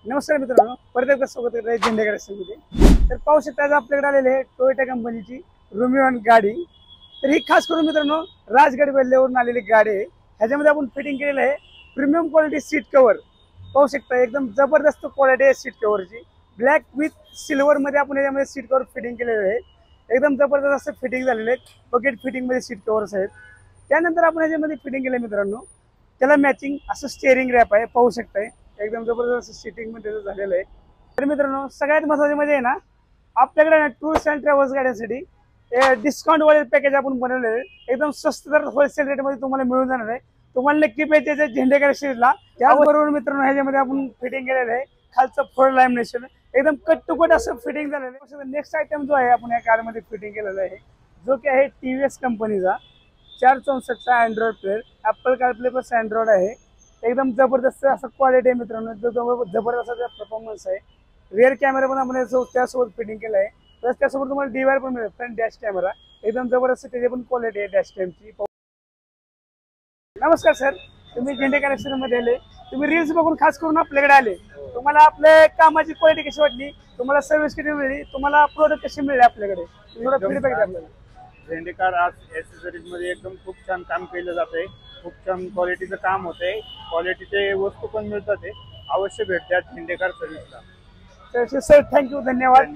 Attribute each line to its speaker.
Speaker 1: नमस्कार मित्रांनो, परत एकदा स्वागत आहे झेंडेकर मध्ये। तर पाहू शकता आज आपल्याकडे आलेले आहे टोयोटा कंपनीची रोमिओन गाडी। तर ही खास करून मित्रांनो राजगड वेल्हेवरून आलेली गाडी आहे। ह्याच्यामध्ये आपण फिटिंग केलेलं आहे प्रीमियम क्वालिटी सीट कव्हर। पाहू शकता एकदम जबरदस्त क्वालिटी आहे सीट कव्हरची। ब्लॅक विथ सिल्वर मध्ये आपण याच्यामध्ये सीट कव्हर फिटिंग केलेलं आहे। एकदम जबरदस्त असं फिटिंग झालेलं आहे। बकेट फिटिंग मध्ये सीट कव्हर्स आहेत। त्यानंतर आपण याच्यामध्ये फिटिंग केलं मित्रांनो, त्याला मॅचिंग असं स्टेअरिंग रॅप आहे। पाहू शकताय एकदम जबरदस्त सिटिंग मध्ये झालेलं आहे। तर मित्रांनो सगळ्यात महत्त्वाचे म्हणजे आहे ना, आपल्याकडे टूर्स अँड ट्रॅव्हल्स गाड्यांसाठी डिस्काउंट वाले पॅकेज आपण बनवलेले आहे। एकदम स्वस्त दर होलसेल रेट मध्ये तुम्हाला मिळून जाणार आहे। तुम्हाला नक्की पाहिजे झेंडेकर सिरीजला। त्याचबरोबर मित्रांनो ह्याच्यामध्ये आपण फिटिंग केलेलं आहे खालचं फोर लॅमिनेशन, एकदम कट टू कट असं फिटिंग झालेलं आहे। नेक्स्ट आयटम जो आहे आपण या कारमध्ये फिटिंग केलेला आहे, जो की आहे TVS कंपनीचा 464चा Android player, Apple CarPlay plus Android आहे। एकदम जबरदस्त असं क्वालिटी आहे मित्रांनो, जो जबरदस्त परफॉर्मन्स आहे। रिअर कॅमेरा पण आपण त्यासोबत फिटिंग केला आहे। प्लस त्यासोबत तुम्हाला DVR पण मिळेल, फ्रंट डॅश कॅमेरा एकदम जबरदस्त त्याची पण क्वालिटी आहे डॅश कॅमची। नमस्कार सर, तुम्ही झेंडेकर मध्ये आले, तुम्ही रील्स बघून खास करून आपल्याकडे आले। तुम्हाला आपल्या कामाची क्वालिटी कशी वाटली, तुम्हाला सर्व्हिस किती मिळाली, तुम्हाला प्रोडक्ट कसे मिळाले आपल्याकडे, थोडा फीडबॅक द्या आपल्याला।
Speaker 2: झेंडेकर आज ॲक्सेसरीज मध्ये एकदम खूप छान काम केलं जाते। खूप छान क्वालिटीचं काम होते, क्वालिटीचे वस्तू पण मिळतात। अवश्य भेट द्या झेंडेकर सर्व्हिसला।
Speaker 1: सर थँक्यू, धन्यवाद।